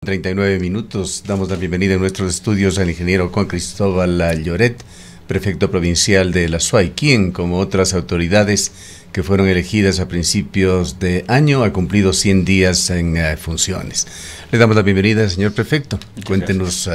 39 minutos. Damos la bienvenida en nuestros estudios al ingeniero Juan Cristóbal Lloret, prefecto provincial de la SUAY, quien, como otras autoridades que fueron elegidas a principios de año, ha cumplido 100 días en funciones. Le damos la bienvenida, señor prefecto. Cuéntenos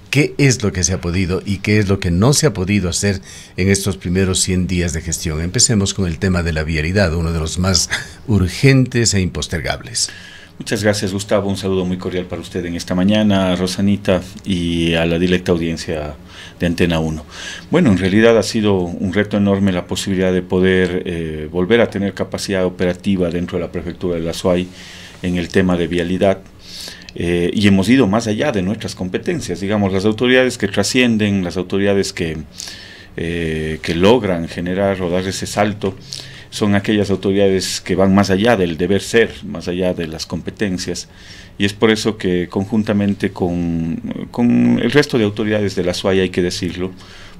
qué es lo que se ha podido y qué es lo que no se ha podido hacer en estos primeros 100 días de gestión. Empecemos con el tema de la vialidad, uno de los más urgentes e impostergables. Muchas gracias, Gustavo. Un saludo muy cordial para usted en esta mañana, a Rosanita y a la directa audiencia de Antena 1. Bueno, en realidad ha sido un reto enorme la posibilidad de poder volver a tener capacidad operativa dentro de la prefectura de la SUAY en el tema de vialidad. Y hemos ido más allá de nuestras competencias, digamos, las autoridades que trascienden, las autoridades que logran generar o dar ese salto, son aquellas autoridades que van más allá del deber ser, más allá de las competencias, y es por eso que conjuntamente con el resto de autoridades de la SUAY, hay que decirlo,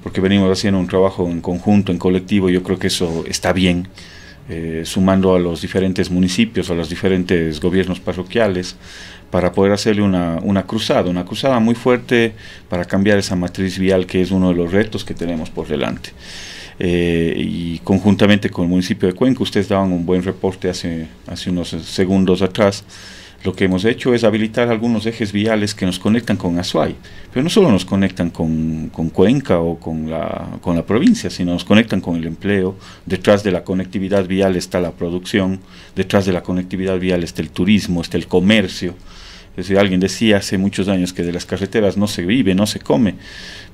porque venimos haciendo un trabajo en conjunto, en colectivo, yo creo que eso está bien, sumando a los diferentes municipios, a los diferentes gobiernos parroquiales, para poder hacerle una cruzada muy fuerte para cambiar esa matriz vial, que es uno de los retos que tenemos por delante. Y conjuntamente con el municipio de Cuenca, ustedes daban un buen reporte hace unos segundos atrás. Lo que hemos hecho es habilitar algunos ejes viales que nos conectan con Azuay, pero no solo nos conectan con Cuenca o con la provincia, sino nos conectan con el empleo. Detrás de la conectividad vial está la producción, detrás de la conectividad vial está el turismo, está el comercio. Es decir, alguien decía hace muchos años que de las carreteras no se vive, no se come,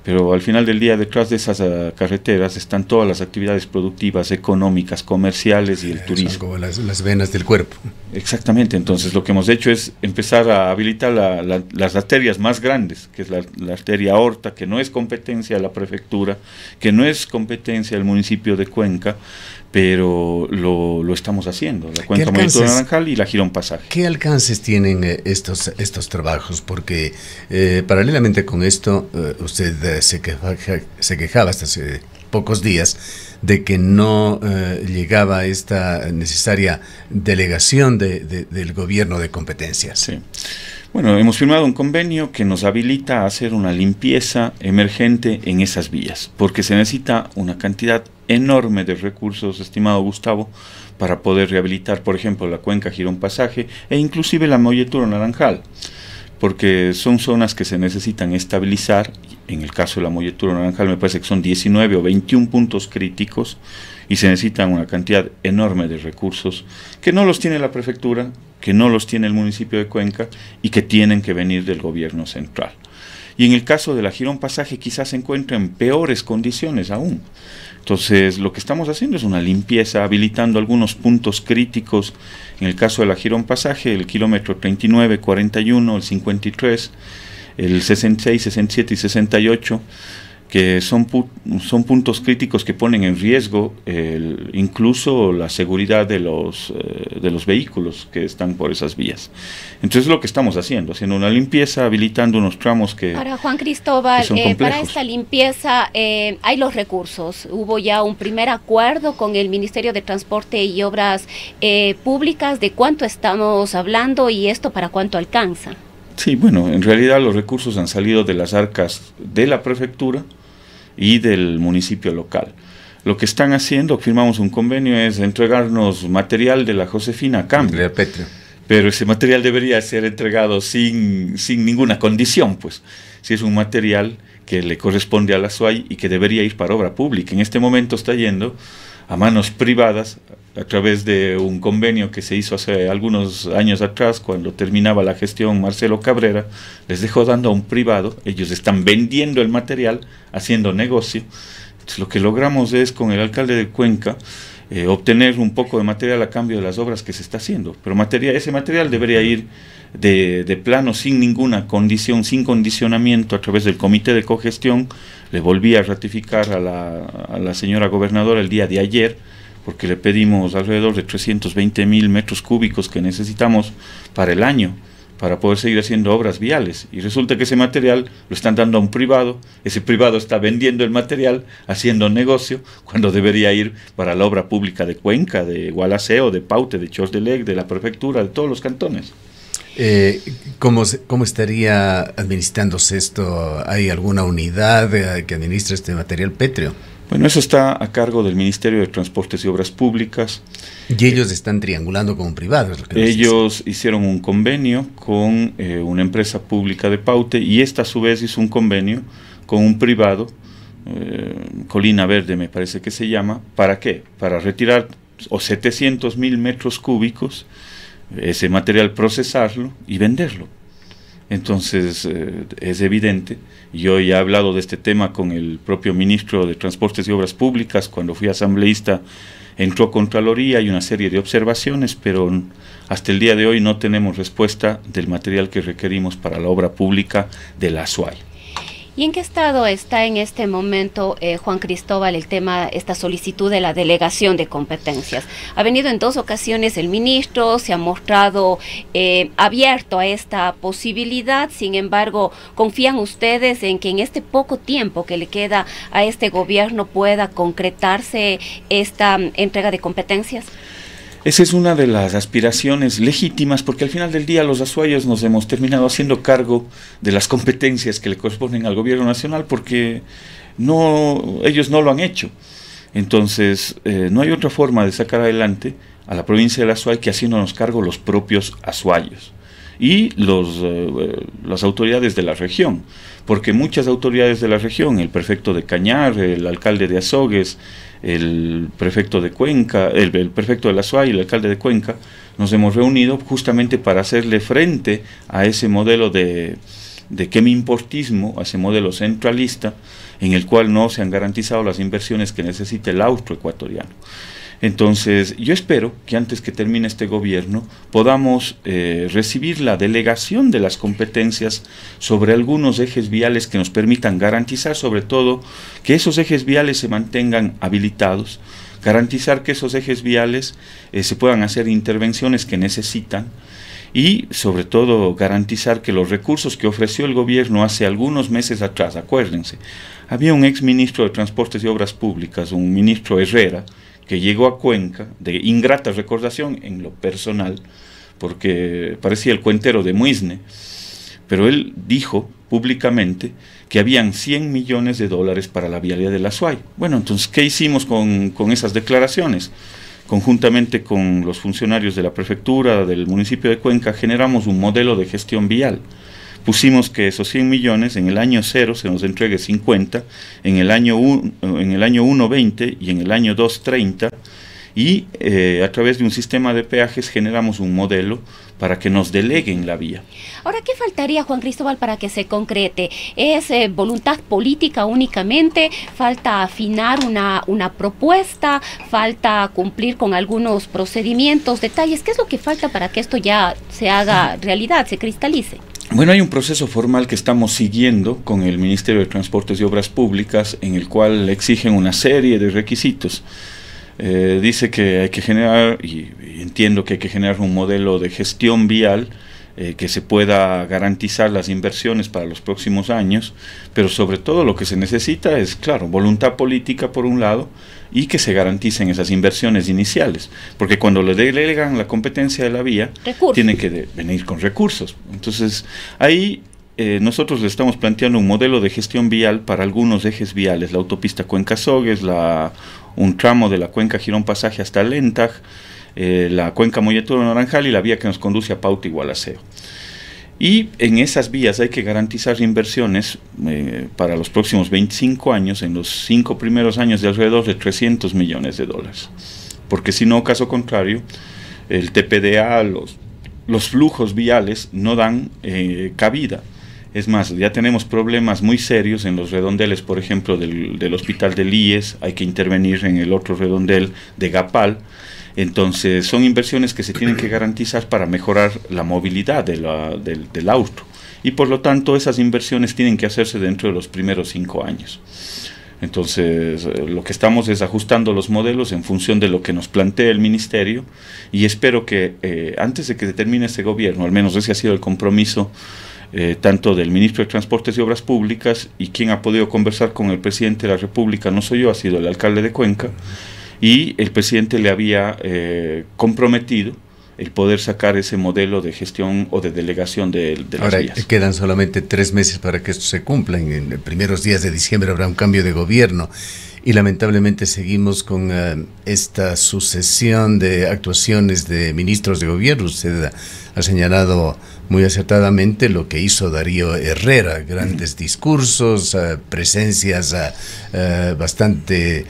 pero al final del día detrás de esas carreteras están todas las actividades productivas, económicas, comerciales y el turismo. Son como las venas del cuerpo. Exactamente, entonces lo que hemos hecho es empezar a habilitar las arterias más grandes, que es la arteria aorta, que no es competencia de la prefectura, que no es competencia del municipio de Cuenca, pero lo estamos haciendo, la Cuenca Mollleturo Naranjal y la Girón Pasaje. ¿Qué alcances tienen estos trabajos? Porque paralelamente con esto, usted se quejaba hasta hace pocos días de que no llegaba esta necesaria delegación del gobierno de competencias. Sí. Bueno, hemos firmado un convenio que nos habilita a hacer una limpieza emergente en esas vías, porque se necesita una cantidad enorme de recursos, estimado Gustavo, para poder rehabilitar, por ejemplo, la Cuenca Girón Pasaje e inclusive la Mollleturo Naranjal, porque son zonas que se necesitan estabilizar. En el caso de la Mollleturo Naranjal me parece que son 19 o 21 puntos críticos y se necesitan una cantidad enorme de recursos que no los tiene la prefectura, que no los tiene el municipio de Cuenca y que tienen que venir del gobierno central. Y en el caso de la Girón Pasaje quizás se encuentra en peores condiciones aún. Entonces lo que estamos haciendo es una limpieza, habilitando algunos puntos críticos. En el caso de la Girón Pasaje, el kilómetro 39, 41, el 53, el 66, 67 y 68, que son puntos críticos que ponen en riesgo incluso la seguridad de los vehículos que están por esas vías. Entonces lo que estamos haciendo una limpieza, habilitando unos tramos que Ahora, Juan Cristóbal, para esta limpieza hay los recursos. Hubo ya un primer acuerdo con el Ministerio de Transporte y Obras Públicas. ¿De cuánto estamos hablando y esto para cuánto alcanza? Sí, bueno, en realidad los recursos han salido de las arcas de la prefectura y del municipio local. Lo que están haciendo, firmamos un convenio, es entregarnos material de la Josefina a cambio. Pero ese material debería ser entregado sin ninguna condición, pues. Si es un material que le corresponde a la SUAY y que debería ir para obra pública. En este momento está yendo a manos privadas a través de un convenio que se hizo hace algunos años atrás, cuando terminaba la gestión Marcelo Cabrera, les dejó dando a un privado, ellos están vendiendo el material, haciendo negocio. Entonces, lo que logramos es, con el alcalde de Cuenca, obtener un poco de material a cambio de las obras que se está haciendo, pero ese material debería ir de plano, sin ninguna condición, sin condicionamiento, a través del comité de cogestión. Le volví a ratificar a la señora gobernadora el día de ayer, porque le pedimos alrededor de 320,000 metros cúbicos que necesitamos para el año, para poder seguir haciendo obras viales, y resulta que ese material lo están dando a un privado, ese privado está vendiendo el material, haciendo negocio, cuando debería ir para la obra pública de Cuenca, de Gualaceo, de Paute, de Chos de Lec, de la prefectura, de todos los cantones. ¿Cómo estaría administrándose esto? ¿Hay alguna unidad que administra este material pétreo? Bueno, eso está a cargo del Ministerio de Transportes y Obras Públicas. Y ellos están triangulando con privados. Ellos hicieron un convenio con una empresa pública de Paute, y esta a su vez hizo un convenio con un privado, Colina Verde me parece que se llama. ¿Para qué? Para retirar 700.000 metros cúbicos, ese material, procesarlo y venderlo. Entonces es evidente, yo ya he hablado de este tema con el propio ministro de Transportes y Obras Públicas, cuando fui asambleísta entró a Contraloría, hay una serie de observaciones, pero hasta el día de hoy no tenemos respuesta del material que requerimos para la obra pública de la Azuay. ¿Y en qué estado está en este momento, Juan Cristóbal, el tema, esta solicitud de la delegación de competencias? Ha venido en 2 ocasiones el ministro, se ha mostrado abierto a esta posibilidad. Sin embargo, ¿confían ustedes en que en este poco tiempo que le queda a este gobierno pueda concretarse esta entrega de competencias? Esa es una de las aspiraciones legítimas, porque al final del día los azuayos nos hemos terminado haciendo cargo de las competencias que le corresponden al gobierno nacional, porque ellos no lo han hecho. Entonces, no hay otra forma de sacar adelante a la provincia del Azuay que haciéndonos cargo los propios azuayos y las autoridades de la región, porque muchas autoridades de la región, el prefecto de Cañar, el alcalde de Azogues, el prefecto de Cuenca, el prefecto de la Azuay y el alcalde de Cuenca, nos hemos reunido justamente para hacerle frente a ese modelo de quemimportismo, a ese modelo centralista, en el cual no se han garantizado las inversiones que necesita el austroecuatoriano. Entonces, yo espero que antes que termine este gobierno podamos recibir la delegación de las competencias sobre algunos ejes viales que nos permitan garantizar, sobre todo, que esos ejes viales se mantengan habilitados, garantizar que esos ejes viales se puedan hacer intervenciones que necesitan, y sobre todo garantizar que los recursos que ofreció el gobierno hace algunos meses atrás, acuérdense, había un ex ministro de Transportes y Obras Públicas, un ministro Herrera, que llegó a Cuenca, de ingrata recordación en lo personal, porque parecía el cuentero de Muisne, pero él dijo públicamente que habían $100 millones para la vialidad de la Azuay. Bueno, entonces, ¿qué hicimos con esas declaraciones? Conjuntamente con los funcionarios de la prefectura, del municipio de Cuenca, generamos un modelo de gestión vial. Pusimos que esos 100 millones en el año 0 se nos entregue 50, en el año 1 20 y en el año 2 30, y a través de un sistema de peajes generamos un modelo para que nos deleguen la vía. Ahora, ¿qué faltaría, Juan Cristóbal, para que se concrete? ¿Es voluntad política únicamente? ¿Falta afinar una propuesta? ¿Falta cumplir con algunos procedimientos, detalles? ¿Qué es lo que falta para que esto ya se haga realidad, se cristalice? Bueno, hay un proceso formal que estamos siguiendo con el Ministerio de Transportes y Obras Públicas, en el cual exigen una serie de requisitos. Dice que hay que generar, y entiendo que hay que generar un modelo de gestión vial que se pueda garantizar las inversiones para los próximos años, pero sobre todo lo que se necesita es, claro, voluntad política por un lado, y que se garanticen esas inversiones iniciales, porque cuando le delegan la competencia de la vía, tienen que venir con recursos. Entonces, ahí nosotros le estamos planteando un modelo de gestión vial para algunos ejes viales, la autopista Cuenca-Azogues, un tramo de la Cuenca Girón Pasaje hasta Lentaj, la Cuenca Molleturo-Naranjal y la vía que nos conduce a Pauta y Gualaceo. Y en esas vías hay que garantizar inversiones para los próximos 25 años, en los 5 primeros años, de alrededor de $300 millones. Porque si no, caso contrario, el TPDA, los flujos viales no dan cabida. Es más, ya tenemos problemas muy serios en los redondeles, por ejemplo, del hospital del IES, hay que intervenir en el otro redondel de Gapal. Entonces, son inversiones que se tienen que garantizar para mejorar la movilidad del auto. Y por lo tanto, esas inversiones tienen que hacerse dentro de los primeros 5 años. Entonces, lo que estamos es ajustando los modelos en función de lo que nos plantea el Ministerio, y espero que antes de que se termine este gobierno, al menos ese ha sido el compromiso tanto del ministro de Transportes y Obras Públicas, y quien ha podido conversar con el presidente de la República, no soy yo, ha sido el alcalde de Cuenca, y el presidente le había comprometido el poder sacar ese modelo de gestión o de delegación de las vías. Ahora, quedan solamente 3 meses para que esto se cumpla. En los primeros días de diciembre habrá un cambio de gobierno y lamentablemente seguimos con esta sucesión de actuaciones de ministros de gobierno. Usted ha señalado muy acertadamente lo que hizo Darío Herrera, grandes discursos, presencias bastante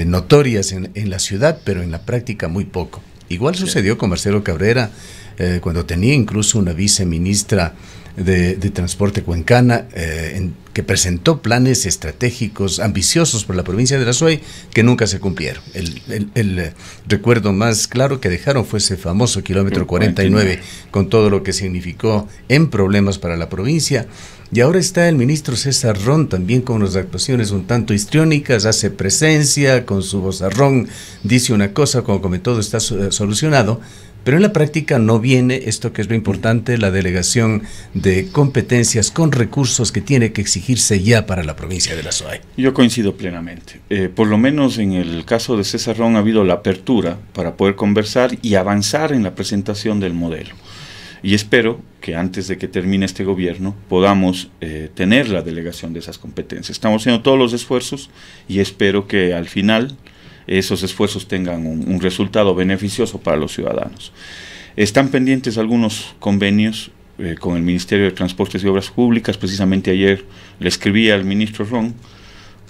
notorias en la ciudad, pero en la práctica muy poco. Igual sucedió con Marcelo Cabrera, cuando tenía incluso una viceministra de Transporte cuencana, que presentó planes estratégicos ambiciosos para la provincia de la Azuay que nunca se cumplieron. El recuerdo más claro que dejaron fue ese famoso kilómetro 49, con todo lo que significó en problemas para la provincia. Y ahora está el ministro César Ron también con unas actuaciones un tanto histriónicas, hace presencia, con su vozarrón dice una cosa como que todo está solucionado, pero en la práctica no viene esto que es lo importante, la delegación de competencias con recursos que tiene que exigirse ya para la provincia de la Azuay. Yo coincido plenamente. Por lo menos en el caso de César Ron ha habido la apertura para poder conversar y avanzar en la presentación del modelo. Y espero que antes de que termine este gobierno podamos tener la delegación de esas competencias. Estamos haciendo todos los esfuerzos y espero que al final esos esfuerzos tengan un resultado beneficioso para los ciudadanos. Están pendientes algunos convenios con el Ministerio de Transportes y Obras Públicas. Precisamente ayer le escribí al ministro Ron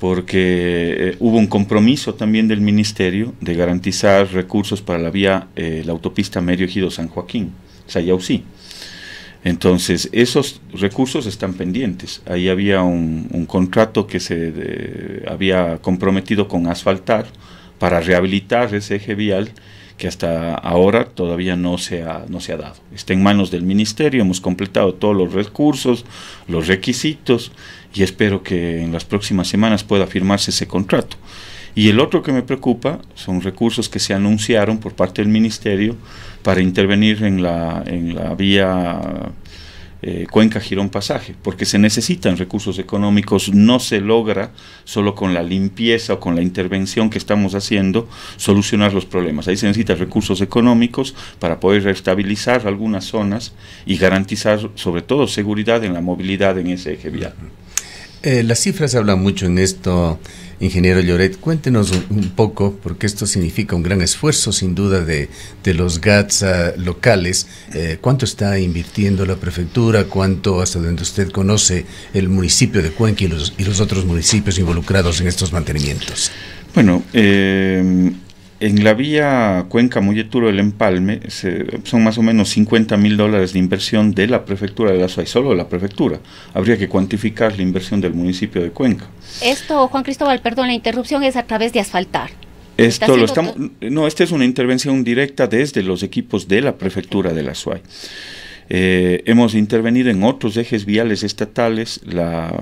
porque hubo un compromiso también del Ministerio de garantizar recursos para la vía, la autopista Medio Ejido San Joaquín, Sayausí. Entonces, esos recursos están pendientes. Ahí había un contrato que se había comprometido con asfaltar para rehabilitar ese eje vial que hasta ahora todavía no se ha dado. Está en manos del Ministerio, hemos completado todos los recursos, los requisitos, y espero que en las próximas semanas pueda firmarse ese contrato. Y el otro que me preocupa son recursos que se anunciaron por parte del Ministerio para intervenir en la vía Cuenca-Girón Pasaje, porque se necesitan recursos económicos. No se logra solo con la limpieza o con la intervención que estamos haciendo solucionar los problemas. Ahí se necesitan recursos económicos para poder restabilizar algunas zonas y garantizar sobre todo seguridad en la movilidad en ese eje vial. Las cifras hablan mucho en esto, ingeniero Lloret. Cuéntenos un poco, porque esto significa un gran esfuerzo sin duda de los GATS locales. ¿Cuánto está invirtiendo la prefectura? ¿Cuánto, hasta donde usted conoce, el municipio de Cuenca y los otros municipios involucrados en estos mantenimientos? Bueno, en la vía Cuenca-Molleturo, el empalme, son más o menos $50.000 de inversión de la prefectura de la Azuay, solo de la prefectura. Habría que cuantificar la inversión del municipio de Cuenca. Esto, Juan Cristóbal, perdón, la interrupción es a través de asfaltar. Esta es una intervención directa desde los equipos de la prefectura de la Azuay. Hemos intervenido en otros ejes viales estatales, la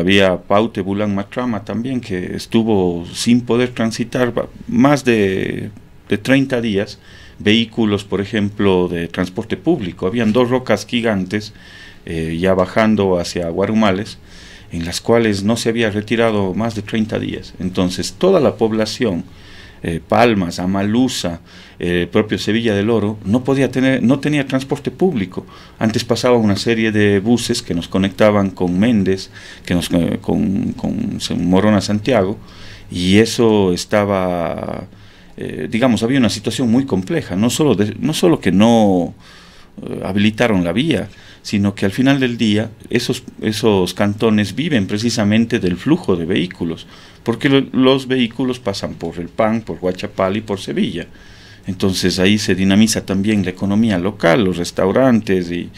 vía Paute-Bulán-Matrama también, que estuvo sin poder transitar más de 30 días, vehículos, por ejemplo, de transporte público. Habían 2 rocas gigantes, ya bajando hacia Guarumales, en las cuales no se había retirado más de 30 días. Entonces, toda la población, Palmas, Amaluza, propio Sevilla del Oro, no tenía transporte público. Antes pasaba una serie de buses que nos conectaban con Méndez, con Morona Santiago, y eso estaba, digamos, había una situación muy compleja. No solo que no habilitaron la vía, sino que al final del día esos cantones viven precisamente del flujo de vehículos, porque los vehículos pasan por El Pan, por Huachapal y por Sevilla. Entonces ahí se dinamiza también la economía local, los restaurantes y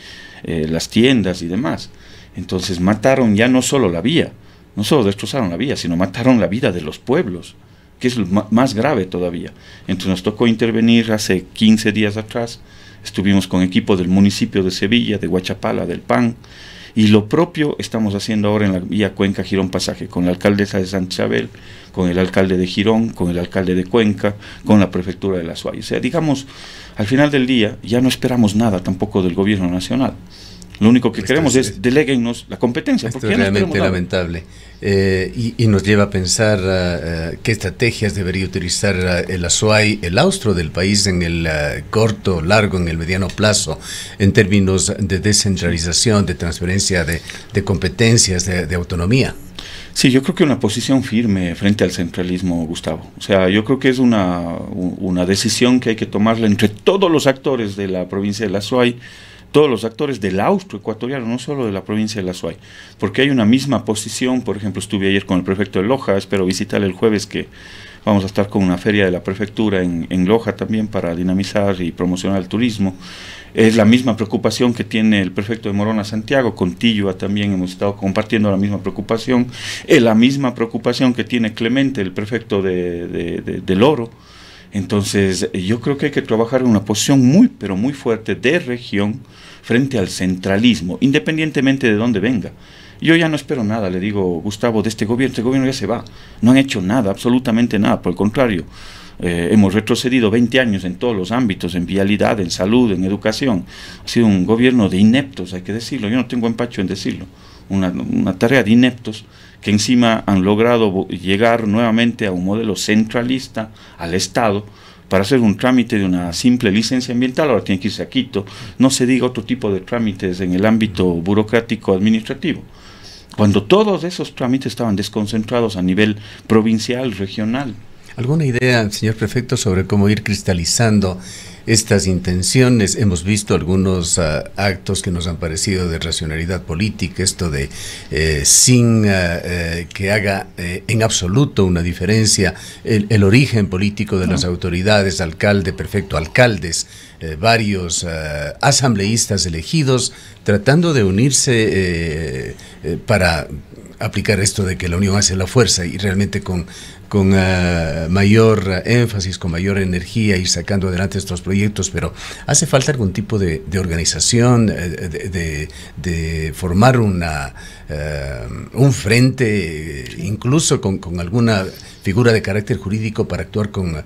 las tiendas y demás. Entonces mataron ya no solo la vía, no solo destrozaron la vía, sino mataron la vida de los pueblos, que es lo más grave todavía. Entonces nos tocó intervenir hace 15 días atrás. Estuvimos con equipo del municipio de Sevilla, de Huachapala, del PAN, y lo propio estamos haciendo ahora en la vía Cuenca-Girón Pasaje, con la alcaldesa de Santa Isabel, con el alcalde de Girón, con el alcalde de Cuenca, con la prefectura de la Azuay. O sea, digamos, al final del día ya no esperamos nada tampoco del gobierno nacional. Lo único que queremos es deleguennos la competencia. Esto es realmente lamentable. Y nos lleva a pensar qué estrategias debería utilizar el Azuay, el austro del país, en el corto, largo, en el mediano plazo, en términos de descentralización, de transferencia de competencias, de autonomía. Sí, yo creo que una posición firme frente al centralismo, Gustavo. O sea, yo creo que es una decisión que hay que tomarla entre todos los actores de la provincia del Azuay, todos los actores del austro ecuatoriano, no solo de la provincia del Azuay, porque hay una misma posición. Por ejemplo, estuve ayer con el prefecto de Loja, espero visitarle el jueves, que vamos a estar con una feria de la prefectura en Loja también para dinamizar y promocionar el turismo. Es la misma preocupación que tiene el prefecto de Morona Santiago, con Tillua también hemos estado compartiendo la misma preocupación, es la misma preocupación que tiene Clemente, el prefecto de Loro. Entonces yo creo que hay que trabajar en una posición muy, pero muy fuerte de región frente al centralismo, independientemente de dónde venga. Yo ya no espero nada, le digo, Gustavo, de este gobierno ya se va, no han hecho nada, absolutamente nada, por el contrario. Hemos retrocedido 20 años en todos los ámbitos, en vialidad, en salud, en educación. Ha sido un gobierno de ineptos, hay que decirlo, yo no tengo empacho en decirlo, una tarea de ineptos que encima han logrado llegar nuevamente a un modelo centralista, al Estado, para hacer un trámite de una simple licencia ambiental. Ahora tiene que irse a Quito, no se diga otro tipo de trámites en el ámbito burocrático administrativo, cuando todos esos trámites estaban desconcentrados a nivel provincial, regional. ¿Alguna idea, señor prefecto, sobre cómo ir cristalizando estas intenciones? Hemos visto algunos actos que nos han parecido de racionalidad política, esto de sin que haga en absoluto una diferencia el origen político de las autoridades, alcalde, prefecto, alcaldes, varios asambleístas elegidos, tratando de unirse para aplicar esto de que la unión hace la fuerza, y realmente con mayor énfasis, con mayor energía, ir sacando adelante estos proyectos. Pero hace falta algún tipo de organización, de formar un frente, incluso con alguna figura de carácter jurídico para actuar con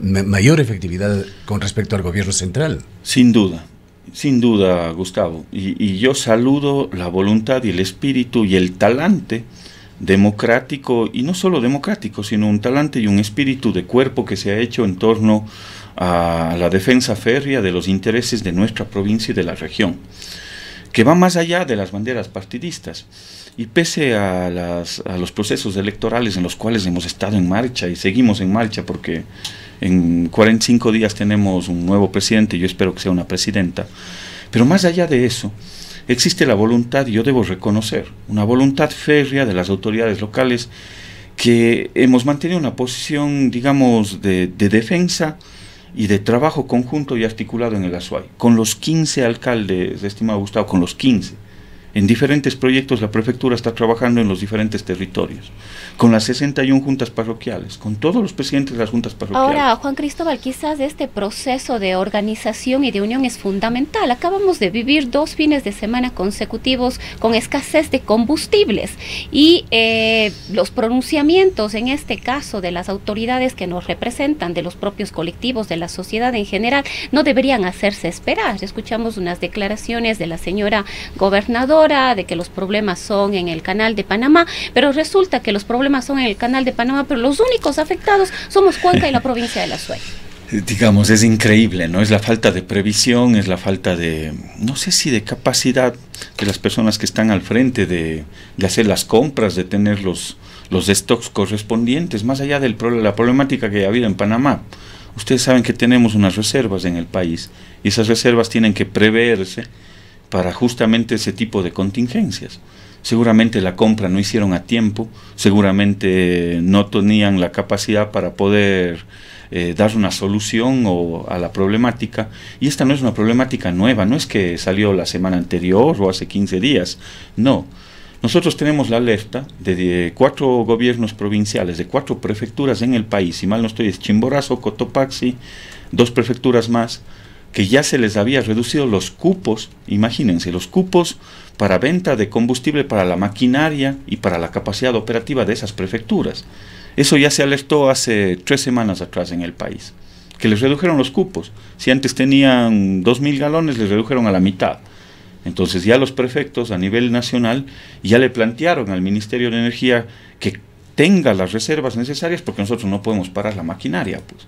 mayor efectividad con respecto al gobierno central. Sin duda, Gustavo, y yo saludo la voluntad y el espíritu y el talante democrático, y no solo democrático, sino un talante y un espíritu de cuerpo que se ha hecho en torno a la defensa férrea de los intereses de nuestra provincia y de la región, que va más allá de las banderas partidistas. Y pese a los procesos electorales en los cuales hemos estado en marcha y seguimos en marcha, porque en 45 días tenemos un nuevo presidente y yo espero que sea una presidenta, pero más allá de eso, existe la voluntad, y yo debo reconocer, una voluntad férrea de las autoridades locales, que hemos mantenido una posición, digamos, de defensa y de trabajo conjunto y articulado en el Azuay, con los 15 alcaldes, estimado Gustavo, con los 15. En diferentes proyectos la prefectura está trabajando en los diferentes territorios, con las 61 juntas parroquiales, con todos los presidentes de las juntas parroquiales. Ahora, Juan Cristóbal, quizás este proceso de organización y de unión es fundamental. Acabamos de vivir 2 fines de semana consecutivos con escasez de combustibles, y los pronunciamientos, en este caso de las autoridades que nos representan, de los propios colectivos, de la sociedad en general, no deberían hacerse esperar. Escuchamos unas declaraciones de la señora gobernadora de que los problemas son en el Canal de Panamá, pero resulta que los problemas son en el Canal de Panamá, pero los únicos afectados somos Cuenca y la provincia de la Azuay. Digamos, es increíble, ¿no? Es la falta de previsión, es la falta de, no sé si de capacidad de las personas que están al frente de hacer las compras, de tener los stocks correspondientes, más allá de la problemática que ha habido en Panamá. Ustedes saben que tenemos unas reservas en el país, y esas reservas tienen que preverse para justamente ese tipo de contingencias. Seguramente la compra no hicieron a tiempo, seguramente no tenían la capacidad para poder dar una solución a la problemática, y esta no es una problemática nueva, no es que salió la semana anterior o hace 15 días, no. Nosotros tenemos la alerta de 4 gobiernos provinciales, de 4 prefecturas en el país, si mal no estoy, es Chimborazo, Cotopaxi, 2 prefecturas más, que ya se les había reducido los cupos, imagínense, los cupos para venta de combustible para la maquinaria y para la capacidad operativa de esas prefecturas. Eso ya se alertó hace 3 semanas atrás en el país, que les redujeron los cupos. Si antes tenían 2.000 galones, les redujeron a la mitad. Entonces ya los prefectos a nivel nacional ya le plantearon al Ministerio de Energía que tenga las reservas necesarias, porque nosotros no podemos parar la maquinaria, pues.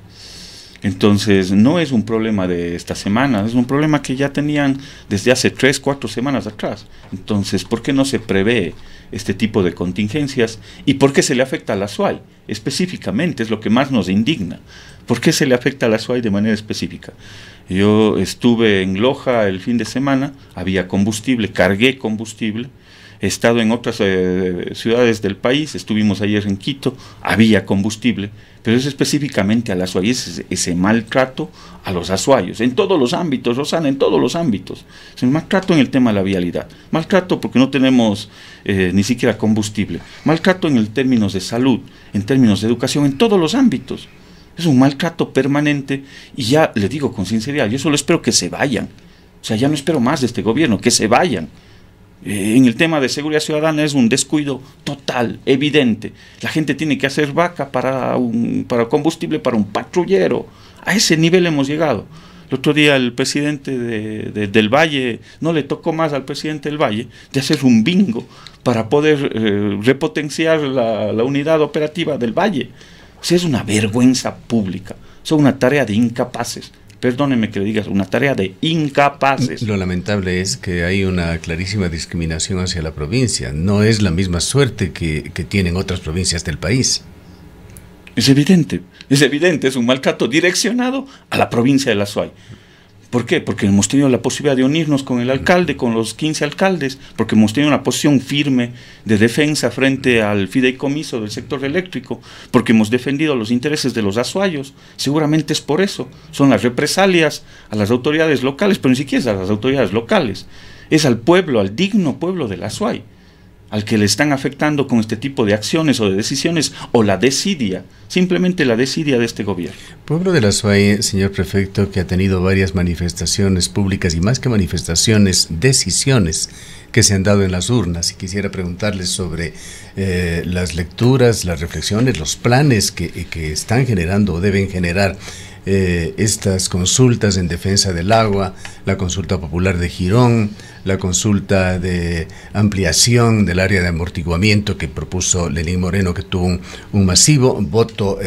Entonces no es un problema de esta semana, es un problema que ya tenían desde hace 3, 4 semanas atrás. Entonces, ¿por qué no se prevé este tipo de contingencias? ¿Y por qué se le afecta a la SUAY? Específicamente, es lo que más nos indigna. ¿Por qué se le afecta a la SUAY de manera específica? Yo estuve en Loja el fin de semana, había combustible, cargué combustible. He estado en otras ciudades del país, estuvimos ayer en Quito, había combustible, pero es específicamente a la SUAY, ese maltrato a los azuayos, en todos los ámbitos, Rosana, en todos los ámbitos. Es un maltrato en el tema de la vialidad, maltrato porque no tenemos ni siquiera combustible, maltrato en el términos de salud, en términos de educación, en todos los ámbitos. Es un maltrato permanente y ya le digo con sinceridad, yo solo espero que se vayan. O sea, ya no espero más de este gobierno, que se vayan. En el tema de seguridad ciudadana es un descuido total, evidente. La gente tiene que hacer vaca para combustible para un patrullero. A ese nivel hemos llegado. El otro día el presidente del Valle, no le tocó más al presidente del Valle de hacer un bingo para poder repotenciar la unidad operativa del Valle. O sea, es una vergüenza pública, son una tarea de incapaces. Perdónenme que le digas, una tarea de incapaces. Lo lamentable es que hay una clarísima discriminación hacia la provincia. No es la misma suerte que tienen otras provincias del país. Es evidente, es un maltrato direccionado a la provincia de la SUAY. ¿Por qué? Porque hemos tenido la posibilidad de unirnos con el alcalde, con los 15 alcaldes, porque hemos tenido una posición firme de defensa frente al fideicomiso del sector eléctrico, porque hemos defendido los intereses de los azuayos. Seguramente es por eso. Son las represalias a las autoridades locales, pero ni siquiera es a las autoridades locales. Es al pueblo, al digno pueblo de la SUAY, al que le están afectando con este tipo de acciones o de decisiones, o la desidia, simplemente la desidia de este gobierno. Pueblo de la SUAY, señor prefecto, que ha tenido varias manifestaciones públicas y más que manifestaciones, decisiones que se han dado en las urnas, y quisiera preguntarles sobre las lecturas, las reflexiones, los planes que están generando o deben generar estas consultas en defensa del agua, la consulta popular de Girón, la consulta de ampliación del área de amortiguamiento que propuso Lenín Moreno, que tuvo un masivo voto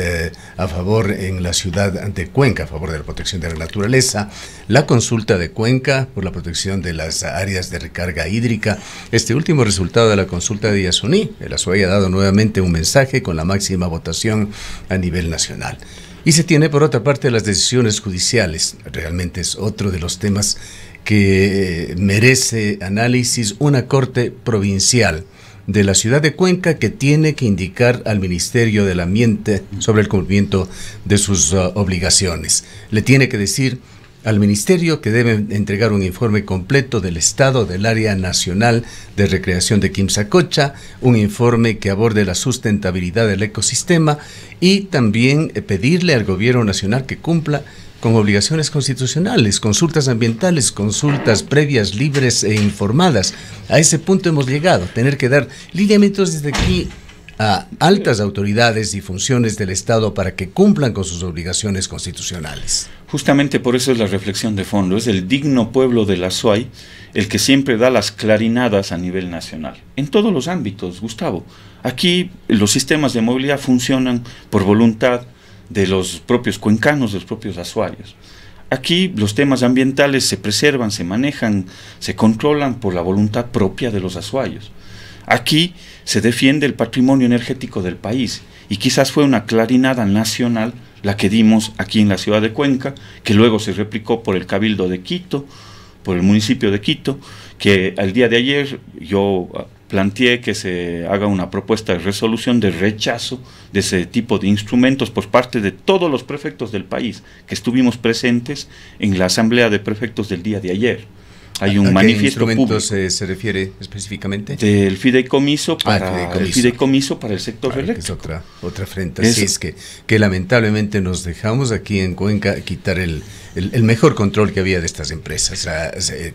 a favor en la ciudad de Cuenca, a favor de la protección de la naturaleza, la consulta de Cuenca por la protección de las áreas de recarga hídrica, este último resultado de la consulta de Yasuní. El ASUAY ha dado nuevamente un mensaje con la máxima votación a nivel nacional. Y se tiene, por otra parte, las decisiones judiciales. Realmente es otro de los temas que merece análisis. Una corte provincial de la ciudad de Cuenca que tiene que indicar al Ministerio del Ambiente sobre el cumplimiento de sus obligaciones. Le tiene que decir al Ministerio que debe entregar un informe completo del estado del área nacional de recreación de Quimsacocha, un informe que aborde la sustentabilidad del ecosistema y también pedirle al gobierno nacional que cumpla con obligaciones constitucionales, consultas ambientales, consultas previas, libres e informadas. A ese punto hemos llegado, tener que dar lineamientos desde aquí a altas autoridades y funciones del Estado para que cumplan con sus obligaciones constitucionales. Justamente por eso es la reflexión de fondo, es el digno pueblo de la SUAY el que siempre da las clarinadas a nivel nacional, en todos los ámbitos, Gustavo. Aquí los sistemas de movilidad funcionan por voluntad de los propios cuencanos, de los propios azuayos. Aquí los temas ambientales se preservan, se manejan, se controlan por la voluntad propia de los azuayos. Aquí se defiende el patrimonio energético del país y quizás fue una clarinada nacional la que dimos aquí en la ciudad de Cuenca, que luego se replicó por el Cabildo de Quito, por el municipio de Quito, que al día de ayer yo planteé que se haga una propuesta de resolución de rechazo de ese tipo de instrumentos por parte de todos los prefectos del país que estuvimos presentes en la asamblea de prefectos del día de ayer. Hay un manifiesto público. ¿A qué instrumentos se refiere específicamente? Del fideicomiso para el sector eléctrico. Que es otra frente. Así es que lamentablemente nos dejamos aquí en Cuenca quitar el mejor control que había de estas empresas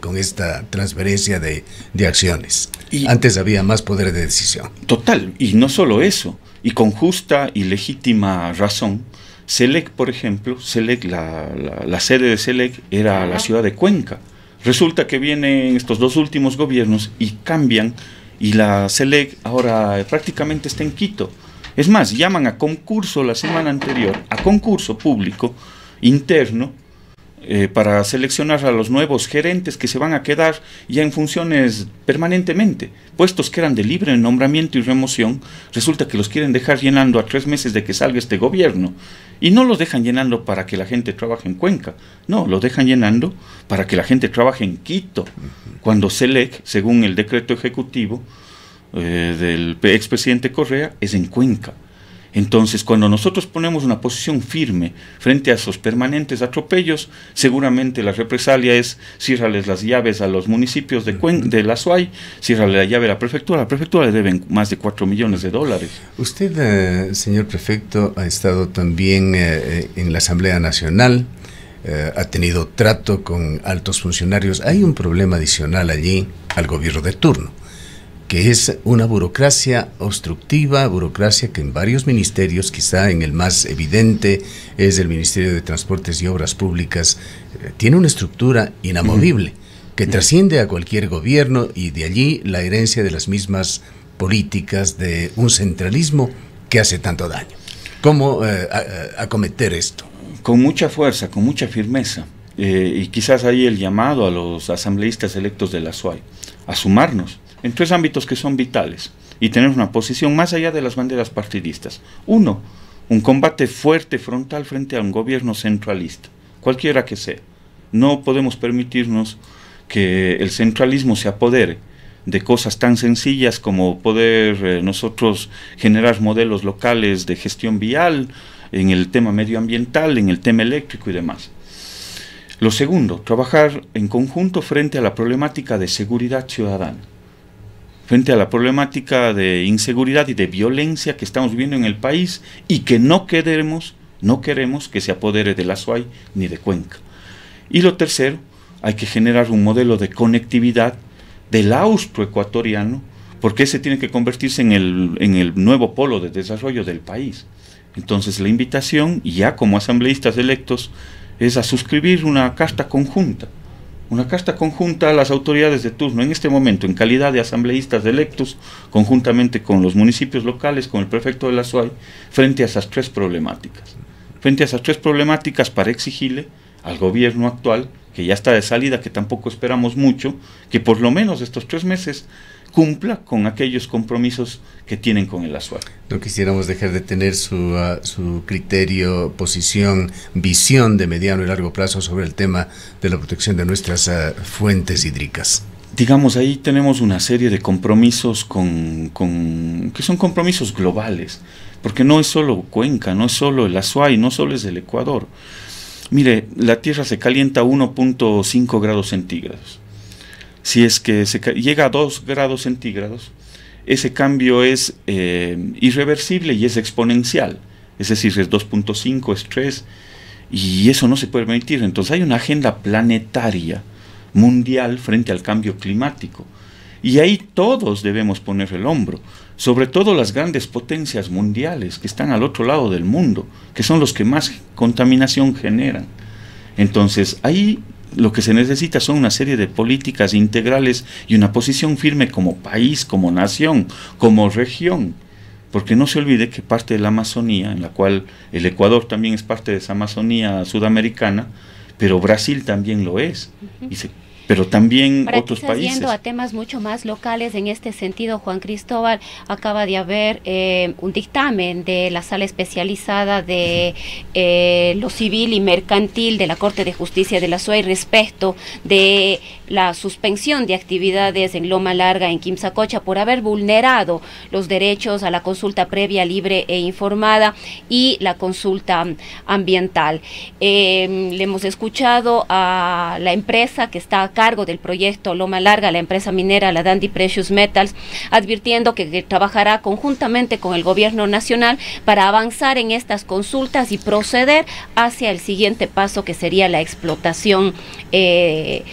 con esta transferencia de acciones. Antes había más poder de decisión. Total, y no solo eso, y con justa y legítima razón, SELEC, por ejemplo, la sede de SELEC era la ciudad de Cuenca. Resulta que vienen estos dos últimos gobiernos y cambian, y la SELEC ahora prácticamente está en Quito. Es más, llaman a concurso la semana anterior, a concurso público interno, para seleccionar a los nuevos gerentes que se van a quedar ya en funciones permanentemente. Puestos que eran de libre nombramiento y remoción, resulta que los quieren dejar llenando a 3 meses de que salga este gobierno. Y no los dejan llenando para que la gente trabaje en Cuenca, no, los dejan llenando para que la gente trabaje en Quito, cuando SELEC, según el decreto ejecutivo del expresidente Correa, es en Cuenca. Entonces, cuando nosotros ponemos una posición firme frente a esos permanentes atropellos, seguramente la represalia es ciérrales las llaves a los municipios de la SUAY, ciérrale la llave a la prefectura le deben más de $4 millones. Usted, señor prefecto, ha estado también en la Asamblea Nacional, ha tenido trato con altos funcionarios. Hay un problema adicional allí al gobierno de turno, que es una burocracia obstructiva, burocracia que en varios ministerios, quizá en el más evidente es el Ministerio de Transportes y Obras Públicas, tiene una estructura inamovible que trasciende a cualquier gobierno, y de allí la herencia de las mismas políticas de un centralismo que hace tanto daño. ¿Cómo acometer esto? Con mucha fuerza, con mucha firmeza, y quizás ahí el llamado a los asambleístas electos de la SUAY a sumarnos en 3 ámbitos que son vitales y tener una posición más allá de las banderas partidistas. 1, un combate fuerte, frontal, frente a un gobierno centralista, cualquiera que sea. No podemos permitirnos que el centralismo se apodere de cosas tan sencillas como poder nosotros generar modelos locales de gestión vial, en el tema medioambiental, en el tema eléctrico y demás. Lo segundo, trabajar en conjunto frente a la problemática de seguridad ciudadana, frente a la problemática de inseguridad y de violencia que estamos viviendo en el país y que no queremos que se apodere de la SUAY ni de Cuenca. Y lo tercero, hay que generar un modelo de conectividad del austroecuatoriano, porque ese tiene que convertirse en el nuevo polo de desarrollo del país. Entonces la invitación, ya como asambleístas electos, es a suscribir una carta conjunta a las autoridades de turno en este momento, en calidad de asambleístas electos, conjuntamente con los municipios locales, con el prefecto de la SUAY, frente a esas 3 problemáticas. Frente a esas 3 problemáticas para exigirle al gobierno actual, que ya está de salida, que tampoco esperamos mucho, que por lo menos estos 3 meses cumpla con aquellos compromisos que tienen con el ASUAR. No quisiéramos dejar de tener su criterio, posición, visión de mediano y largo plazo sobre el tema de la protección de nuestras fuentes hídricas. Digamos, ahí tenemos una serie de compromisos que son compromisos globales, porque no es solo Cuenca, no es solo el Azuay, no solo es el Ecuador. Mire, la Tierra se calienta a 1.5 grados centígrados. Si es que llega a 2 grados centígrados, ese cambio es irreversible y es exponencial. Es decir, es 2.5, es 3, y eso no se puede permitir. Entonces hay una agenda planetaria mundial frente al cambio climático. Y ahí todos debemos poner el hombro, sobre todo las grandes potencias mundiales que están al otro lado del mundo, que son los que más contaminación generan. Entonces ahí lo que se necesita son una serie de políticas integrales y una posición firme como país, como nación, como región, porque no se olvide que parte de la Amazonía, en la cual el Ecuador también es parte de esa Amazonía sudamericana, pero Brasil también lo es, pero también otros países. Yendo a temas mucho más locales en este sentido, Juan Cristóbal, acaba de haber un dictamen de la sala especializada de lo civil y mercantil de la Corte de Justicia de la SUAY respecto de la suspensión de actividades en Loma Larga, en Quimsacocha, por haber vulnerado los derechos a la consulta previa, libre e informada y la consulta ambiental. Le hemos escuchado a la empresa que está a cargo del proyecto Loma Larga, la empresa minera, la Dundee Precious Metals, advirtiendo que trabajará conjuntamente con el gobierno nacional para avanzar en estas consultas y proceder hacia el siguiente paso, que sería la explotación de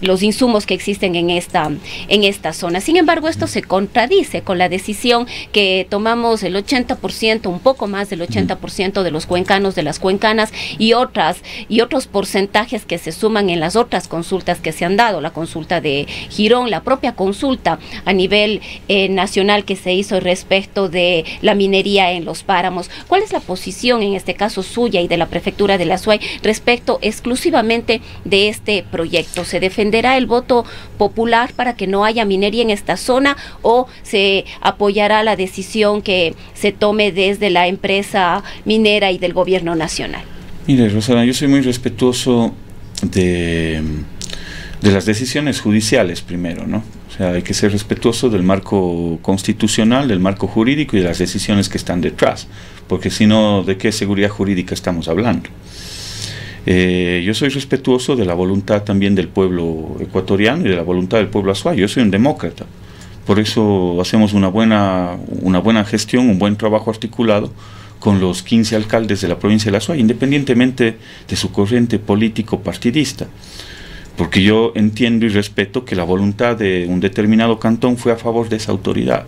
los insumos que existen en esta zona. Sin embargo, esto se contradice con la decisión que tomamos el 80%, un poco más del 80% de los cuencanos, de las cuencanas y otros porcentajes que se suman en las otras consultas que se han dado, la consulta de Girón, la propia consulta a nivel nacional que se hizo respecto de la minería en los páramos. ¿Cuál es la posición en este caso suya y de la prefectura de la SUAY respecto exclusivamente de este proyecto? ¿Se defenderá el voto popular para que no haya minería en esta zona o se apoyará la decisión que se tome desde la empresa minera y del gobierno nacional? Mire, Rosana, yo soy muy respetuoso de las decisiones judiciales primero, ¿no? O sea, hay que ser respetuoso del marco constitucional, del marco jurídico y de las decisiones que están detrás, porque si no, ¿de qué seguridad jurídica estamos hablando? Yo soy respetuoso de la voluntad también del pueblo ecuatoriano y de la voluntad del pueblo azuayo. Yo soy un demócrata, por eso hacemos una buena gestión, un buen trabajo articulado con los 15 alcaldes de la provincia de la Azuay, independientemente de su corriente político partidista, porque yo entiendo y respeto que la voluntad de un determinado cantón fue a favor de esa autoridad.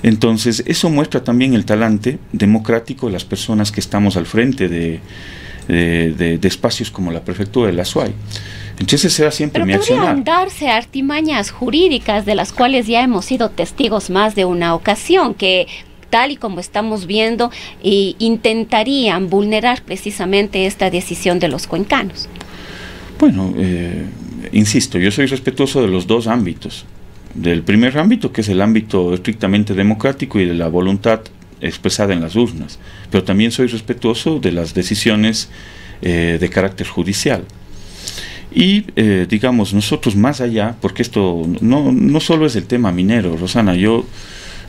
Entonces, eso muestra también el talante democrático de las personas que estamos al frente de espacios como la prefectura de la Azuay. Entonces será siempre mi accionar. Pero podrían darse artimañas jurídicas de las cuales ya hemos sido testigos más de una ocasión, que tal y como estamos viendo, intentarían vulnerar precisamente esta decisión de los cuencanos. Bueno, insisto, yo soy respetuoso de los dos ámbitos. Del primer ámbito, que es el ámbito estrictamente democrático y de la voluntad expresada en las urnas, pero también soy respetuoso de las decisiones de carácter judicial. Y digamos, nosotros más allá, porque esto no solo es el tema minero, Rosana,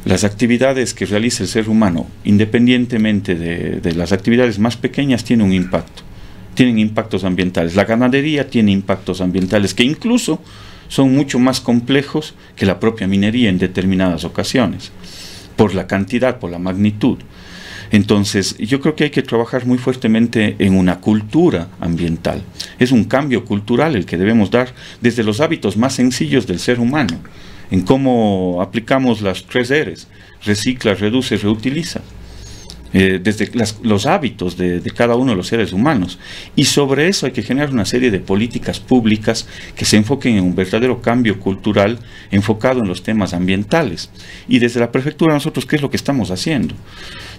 las actividades que realiza el ser humano, independientemente de las actividades más pequeñas, tienen un impacto, tienen impactos ambientales. La ganadería tiene impactos ambientales que incluso son mucho más complejos que la propia minería en determinadas ocasiones, por la cantidad, por la magnitud. Entonces, yo creo que hay que trabajar muy fuertemente en una cultura ambiental. Es un cambio cultural el que debemos dar desde los hábitos más sencillos del ser humano, en cómo aplicamos las 3 R's, recicla, reduce, reutiliza, desde los hábitos de cada uno de los seres humanos. Y sobre eso hay que generar una serie de políticas públicas que se enfoquen en un verdadero cambio cultural enfocado en los temas ambientales. Y desde la prefectura nosotros, ¿qué es lo que estamos haciendo?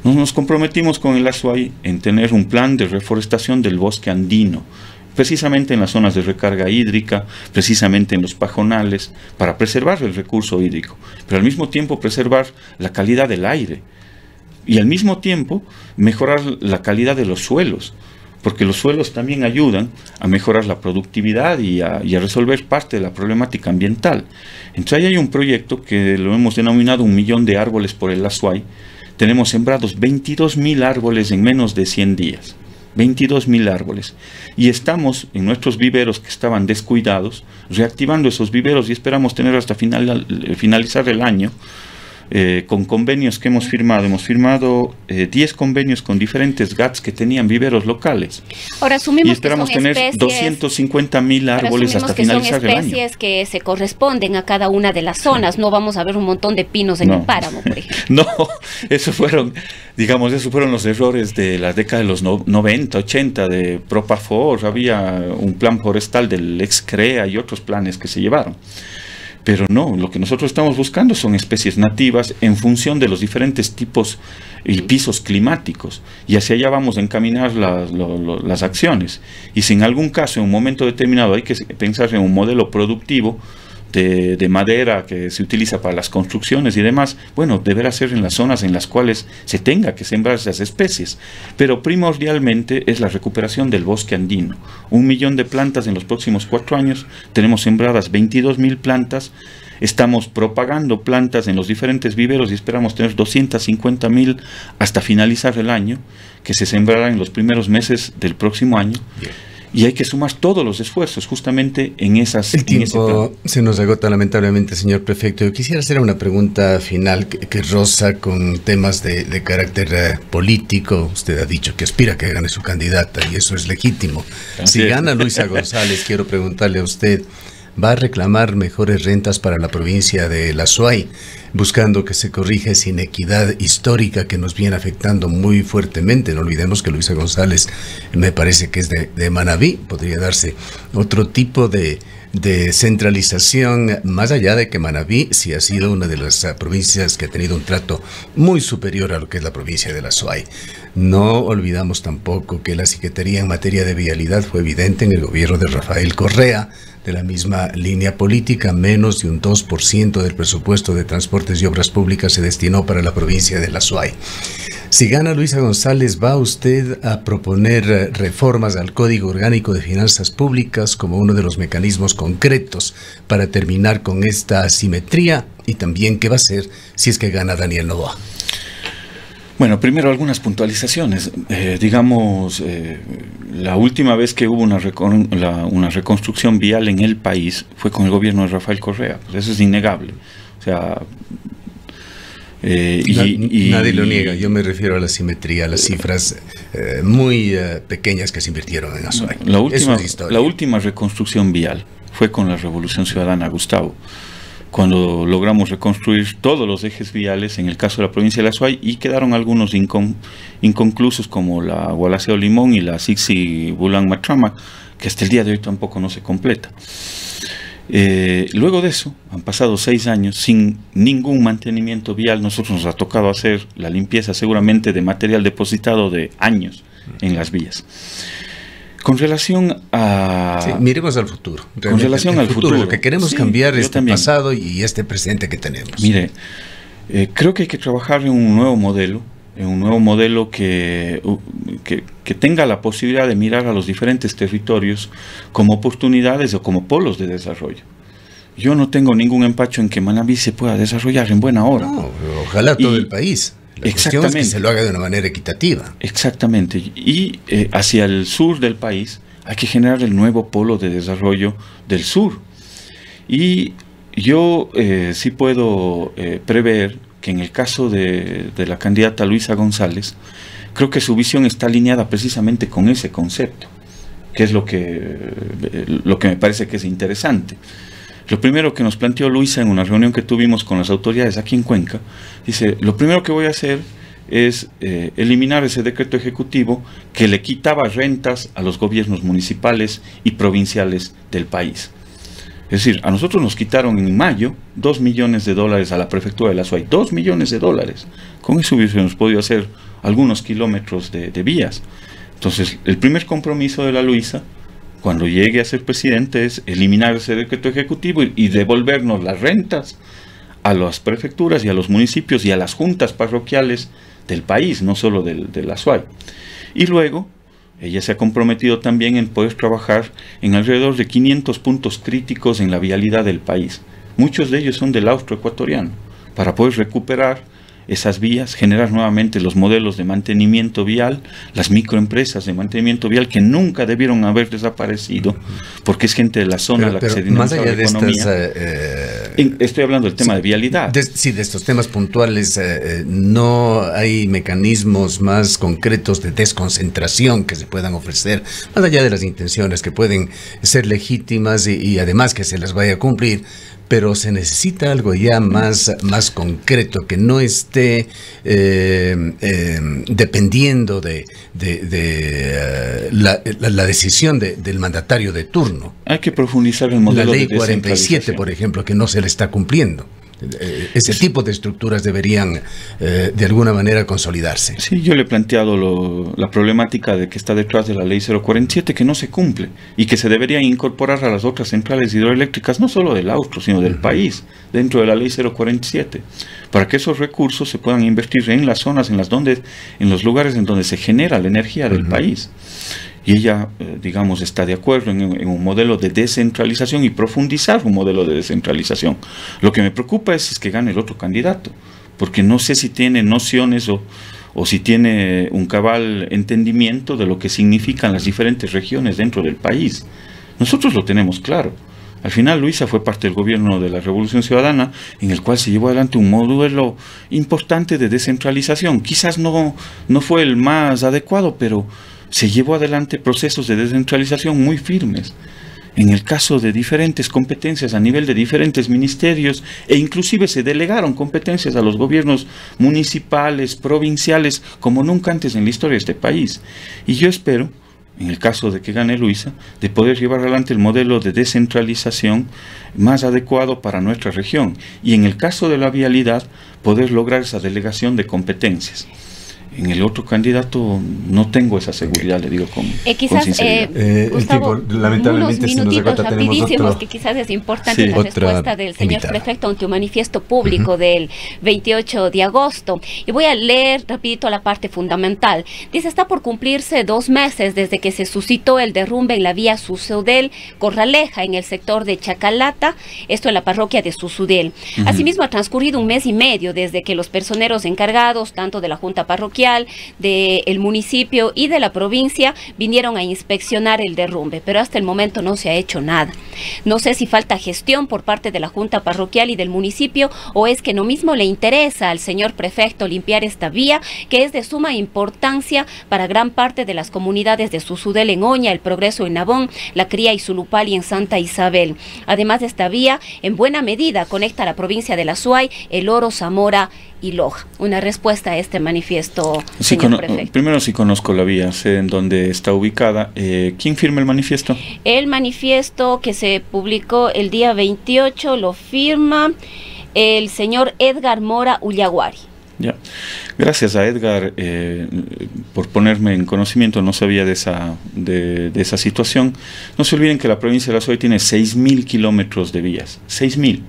Nos comprometimos con el Azuay en tener un plan de reforestación del bosque andino, precisamente en las zonas de recarga hídrica, precisamente en los pajonales, para preservar el recurso hídrico, pero al mismo tiempo preservar la calidad del aire y al mismo tiempo mejorar la calidad de los suelos, porque los suelos también ayudan a mejorar la productividad y a resolver parte de la problemática ambiental. Entonces ahí hay un proyecto que lo hemos denominado 1 millón de árboles por el Azuay. Tenemos sembrados 22.000 árboles en menos de 100 días. 22.000 árboles. Y estamos en nuestros viveros que estaban descuidados, reactivando esos viveros y esperamos tener hasta finalizar el año con convenios que hemos firmado. Hemos firmado 10 convenios con diferentes GATS que tenían viveros locales. Ahora asumimos y esperamos que son tener 250.000 árboles hasta finalizar el año. Son especies que se corresponden a cada una de las zonas. No vamos a ver un montón de pinos en el páramo, por ejemplo. No, esos fueron los errores de la década de los 90, 80 de Propafor. Había un plan forestal del ex-CREA y otros planes que se llevaron. Pero no, lo que nosotros estamos buscando son especies nativas en función de los diferentes tipos y pisos climáticos. Y hacia allá vamos a encaminar las acciones. Y si en algún caso, en un momento determinado, hay que pensar en un modelo productivo de madera que se utiliza para las construcciones y demás, bueno, deberá ser en las zonas en las cuales se tenga que sembrar esas especies. Pero primordialmente es la recuperación del bosque andino. 1 millón de plantas en los próximos 4 años, tenemos sembradas 22.000 plantas, estamos propagando plantas en los diferentes viveros y esperamos tener 250.000 hasta finalizar el año, que se sembrarán en los primeros meses del próximo año. Bien. Y hay que sumar todos los esfuerzos justamente en esas... El tiempo se nos agota lamentablemente, señor prefecto. Yo quisiera hacer una pregunta final que roza con temas de carácter político. Usted ha dicho que aspira a que gane su candidata y eso es legítimo. Si gana Luisa González, quiero preguntarle a usted, va a reclamar mejores rentas para la provincia de La Suay, buscando que se corrija esa inequidad histórica que nos viene afectando muy fuertemente. No olvidemos que Luisa González me parece que es de Manabí. Podría darse otro tipo de centralización, más allá de que Manabí sí ha sido una de las provincias que ha tenido un trato muy superior a lo que es la provincia de La Suay. No olvidamos tampoco que la Secretaría en materia de vialidad fue evidente en el gobierno de Rafael Correa, de la misma línea política. Menos de un 2% del presupuesto de transportes y obras públicas se destinó para la provincia de La Suay. Si gana Luisa González, ¿va usted a proponer reformas al Código Orgánico de Finanzas Públicas como uno de los mecanismos concretos para terminar con esta asimetría? Y también, ¿qué va a hacer si es que gana Daniel Noboa? Bueno, primero algunas puntualizaciones. La última vez que hubo una reconstrucción vial en el país fue con el gobierno de Rafael Correa. Pues eso es innegable. O sea, nadie lo niega. Yo me refiero a la simetría, a las cifras muy pequeñas que se invirtieron en Azuay. La última reconstrucción vial fue con la Revolución Ciudadana, Gustavo, cuando logramos reconstruir todos los ejes viales en el caso de la provincia de La Suay, y quedaron algunos inconclusos, como la Gualaceo Limón y la Sixi Bulán Matrama, que hasta el día de hoy tampoco no se completa. Luego de eso, han pasado 6 años sin ningún mantenimiento vial. Nosotros nos ha tocado hacer la limpieza seguramente de material depositado de años en las vías. Con relación a... Sí, miremos al futuro. Con relación al futuro. Lo que queremos cambiar es este pasado y este presente que tenemos. Mire, creo que hay que trabajar en un nuevo modelo, que tenga la posibilidad de mirar a los diferentes territorios como oportunidades o como polos de desarrollo. Yo no tengo ningún empacho en que Manabí se pueda desarrollar en buena hora. No, ojalá todo el país. La cuestión es que se lo haga de una manera equitativa. Exactamente. Y hacia el sur del país hay que generar el nuevo polo de desarrollo del sur. Y yo sí puedo prever que en el caso de la candidata Luisa González, creo que su visión está alineada precisamente con ese concepto, que es lo que me parece que es interesante. Lo primero que nos planteó Luisa en una reunión que tuvimos con las autoridades aquí en Cuenca, dice: lo primero que voy a hacer es eliminar ese decreto ejecutivo que le quitaba rentas a los gobiernos municipales y provinciales del país. Es decir, a nosotros nos quitaron en mayo $2 millones a la prefectura de La Suay, $2 millones. Con eso hubiésemos podido hacer algunos kilómetros de vías. Entonces, el primer compromiso de la Luisa, cuando llegue a ser presidente, es eliminar ese decreto ejecutivo y devolvernos las rentas a las prefecturas y a los municipios y a las juntas parroquiales del país, no solo de La Suay. Y luego, ella se ha comprometido también en poder trabajar en alrededor de 500 puntos críticos en la vialidad del país. Muchos de ellos son del austroecuatoriano, para poder recuperar esas vías, generar nuevamente los modelos de mantenimiento vial, las microempresas de mantenimiento vial que nunca debieron haber desaparecido, porque es gente de la zona a la que se dinamiza la economía. Estoy hablando del tema de vialidad. Sí, de estos temas puntuales, no hay mecanismos más concretos de desconcentración que se puedan ofrecer, más allá de las intenciones que pueden ser legítimas y además que se las vaya a cumplir. Pero se necesita algo ya más concreto, que no esté dependiendo de la decisión del mandatario de turno. Hay que profundizar en el modelo de descentralización. La ley 47, por ejemplo, que no se le está cumpliendo. Ese tipo de estructuras deberían de alguna manera consolidarse. Sí, yo le he planteado la problemática de que está detrás de la ley 047, que no se cumple y que se debería incorporar a las otras centrales hidroeléctricas, no solo del Austro, sino del país, dentro de la ley 047, para que esos recursos se puedan invertir en las zonas, en los lugares en donde se genera la energía del país. Y ella, digamos, está de acuerdo en un modelo de descentralización y profundizar un modelo de descentralización. Lo que me preocupa es que gane el otro candidato, porque no sé si tiene nociones o si tiene un cabal entendimiento de lo que significan las diferentes regiones dentro del país. Nosotros lo tenemos claro. Al final, Luisa fue parte del gobierno de la Revolución Ciudadana, en el cual se llevó adelante un modelo importante de descentralización. Quizás no fue el más adecuado, pero se llevó adelante procesos de descentralización muy firmes. en el caso de diferentes competencias a nivel de diferentes ministerios, e inclusive se delegaron competencias a los gobiernos municipales, provinciales, como nunca antes en la historia de este país. Y yo espero, en el caso de que gane Luisa, de poder llevar adelante el modelo de descentralización más adecuado para nuestra región. Y en el caso de la vialidad, poder lograr esa delegación de competencias. En el otro candidato no tengo esa seguridad, le digo con sinceridad. Gustavo, el tiempo, lamentablemente, unos minutitos rapidísimos, que quizás es importante la respuesta del señor prefecto ante un manifiesto público del 28 de agosto. Y voy a leer rapidito la parte fundamental. Dice, está por cumplirse 2 meses desde que se suscitó el derrumbe en la vía Susudel-Corraleja, en el sector de Chacalata, esto en la parroquia de Susudel. Asimismo, ha transcurrido 1 mes y medio desde que los personeros encargados, tanto de la Junta Parroquial, del municipio y de la provincia, vinieron a inspeccionar el derrumbe, pero hasta el momento no se ha hecho nada. No sé si falta gestión por parte de la Junta Parroquial y del municipio, o es que no mismo le interesa al señor prefecto limpiar esta vía, que es de suma importancia para gran parte de las comunidades de Susudel en Oña, El Progreso en Nabón, La Cría y Sulupal y en Santa Isabel. Además, de esta vía en buena medida conecta la provincia de La Suay, El Oro, Zamora y Loja. Una respuesta a este manifiesto, señor prefecto. Primero, sí conozco la vía, sé en dónde está ubicada. ¿Quién firma el manifiesto? El manifiesto que se publicó el día 28 lo firma el señor Edgar Mora Ullaguari. Ya. Gracias a Edgar por ponerme en conocimiento, no sabía de esa situación. No se olviden que la provincia de La Suay tiene 6.000 kilómetros de vías, 6.000.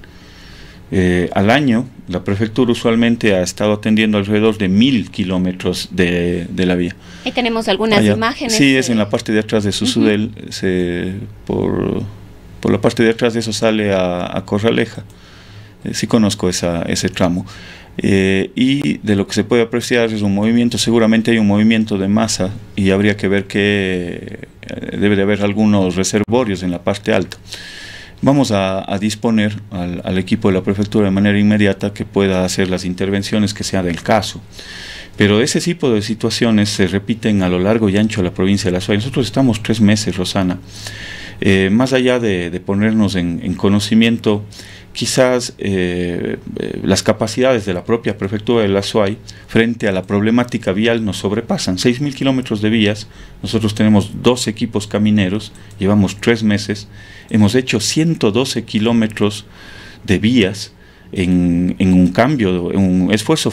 Al año, la prefectura usualmente ha estado atendiendo alrededor de 1.000 kilómetros de la vía. Ahí tenemos algunas imágenes. Sí, es en la parte de atrás de Susudel, por la parte de atrás de eso sale a Corraleja. Sí conozco ese tramo. Y de lo que se puede apreciar es un movimiento, seguramente hay un movimiento de masa y habría que ver que debe de haber algunos reservorios en la parte alta. Vamos a disponer al equipo de la prefectura de manera inmediata que pueda hacer las intervenciones que sea del caso. Pero ese tipo de situaciones se repiten a lo largo y ancho de la provincia de La Suay. Nosotros estamos 3 meses, Rosana. Más allá de ponernos en conocimiento, quizás las capacidades de la propia prefectura de La Suay frente a la problemática vial nos sobrepasan. 6.000 kilómetros de vías, nosotros tenemos 2 equipos camineros, llevamos 3 meses, hemos hecho 112 kilómetros de vías en un cambio, en un esfuerzo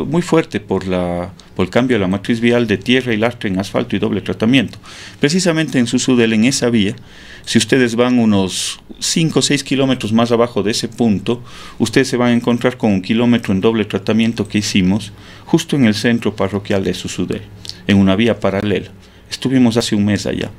muy fuerte por el cambio de la matriz vial de tierra y lastre en asfalto y doble tratamiento. Precisamente en Susudel, en esa vía, si ustedes van unos 5 o 6 kilómetros más abajo de ese punto, ustedes se van a encontrar con un kilómetro en doble tratamiento que hicimos justo en el centro parroquial de Susudel, en una vía paralela. Estuvimos hace 1 mes allá.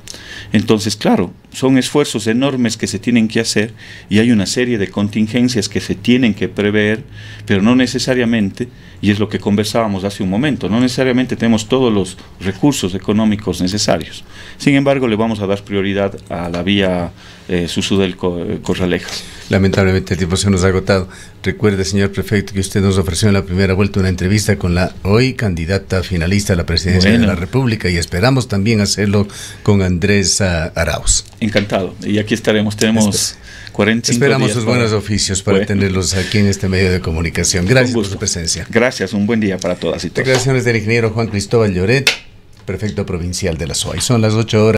Entonces, claro, son esfuerzos enormes que se tienen que hacer y hay una serie de contingencias que se tienen que prever, pero no necesariamente, y es lo que conversábamos hace un momento, no necesariamente tenemos todos los recursos económicos necesarios. Sin embargo, le vamos a dar prioridad a la vía Susudel-Corraleja. Lamentablemente el tiempo se nos ha agotado. Recuerde, señor prefecto, que usted nos ofreció en la primera vuelta una entrevista con la hoy candidata finalista a la presidencia de la República, y esperamos también hacerlo con Andrés Arauz. Encantado, y aquí estaremos, tenemos 45 Esperamos días sus buenos oficios para tenerlos aquí en este medio de comunicación. Gracias por su presencia. Gracias, un buen día para todas y todos. Declaraciones del ingeniero Juan Cristóbal Lloret, prefecto provincial de La Suay. Son las 8 horas.